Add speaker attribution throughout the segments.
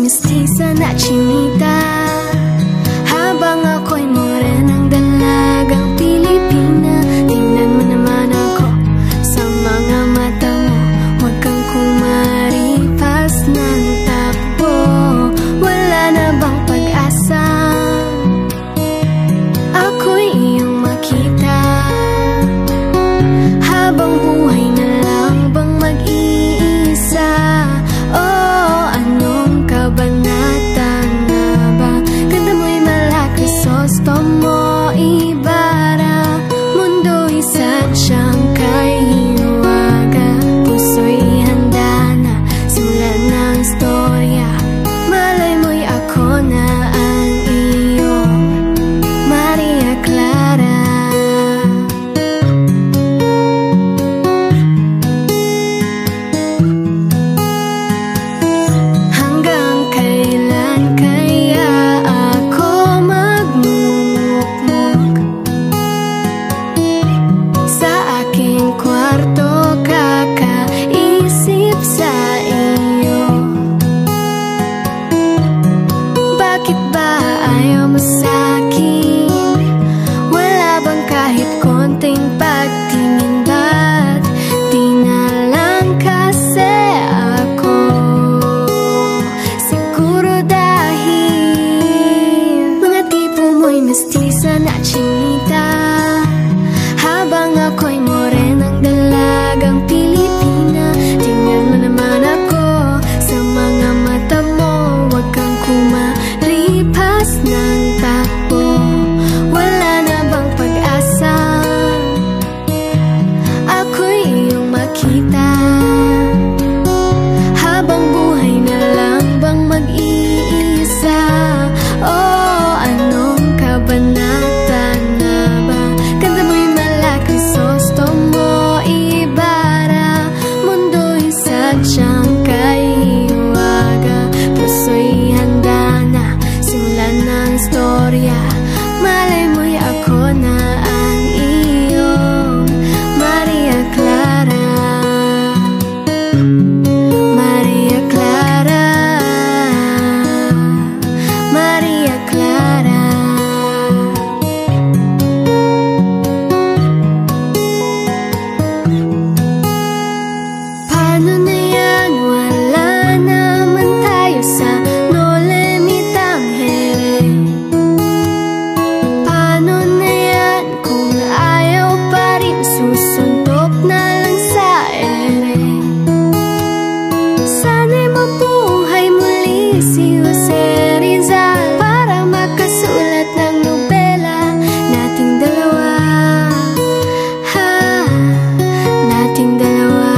Speaker 1: mestiza na chinita. Habang ako'y morenang dalagang Pilipina, tingnan mo naman ako sa mga mata mo. Huwag kang kumaripas ng takbo. Wala na bang pag-asa ako'y iyong makita? Habang buhay na lang bang mag-iisa? Oh, anong kabanata na ba? Ganda mo'y malaki, Sostomo Ibarra. Mundo'y sadyang kay hiwaga. Puso'y handa na simulan ng istorya. Malay mo'y ako na ang iyong Maria Clara. Hanggang kailan kaya ako magmumukmuk sa aking kwarto, kakaisip sa iyo? Bakit ba ayaw mo sa'kin? Wala bang kahit konting pagtingin? Ba't di na lang kasi ako? Siguro dahil mga tipo mo'y mestiza na chinita. Habang ako'y morenang dalagang Pilipina, tingnan mo naman ako sa mga mata mo. Huwag kang kumaripas ng takbo. Wala na bang pag-asa ako'y iyong makita? Habang buhay na lang bang mag-iisa? Oh, anong kabanata na ba? Ganda mo'y malaki, Sostomo Ibarra. Mundo'y sadyang kay hiwaga. Puso'y handa na simulan ng istorya. Malay mo'y ako na ang iyong Maria Clara. Maria Clara, Maria Clara. Paano na yan? Wala naman tayo sa Noli Me Tangere. Paano na yan kung ayaw pa rin? Susuntok na lang sa ere. Sana'y mabuhay muli si Jose Rizal para makasulat ng nobela nating dalawa. Ha, nating dalawa.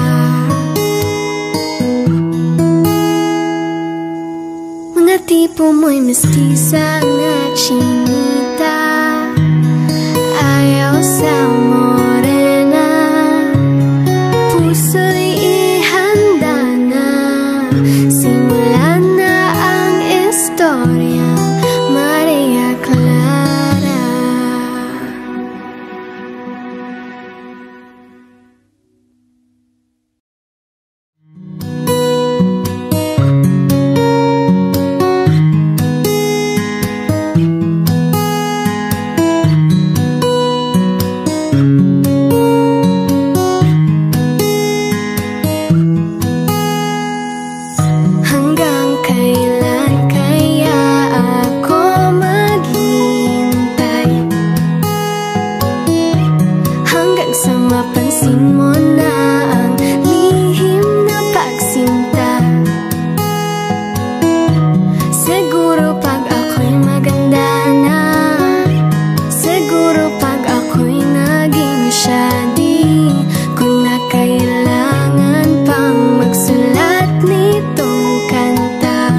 Speaker 1: Mga tipo mo'y mestiza na chinita. Ayaw sa morena. Puso'y ihanda na simulan na ang istorya. Maria Clara. Hanggang kailan kaya ako maghintay? Hanggang sa mapansin mo na ang lihim na pagsinta. Siguro pag ako'y maganda na, siguro pag ako'y naging siya, di ko na kailangan pang magsulat nitong kanta.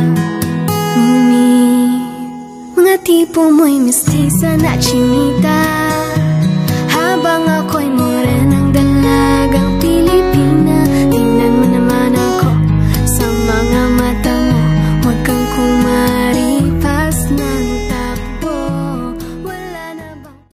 Speaker 1: Ngunit mga tipo mo'y mestiza na chinita.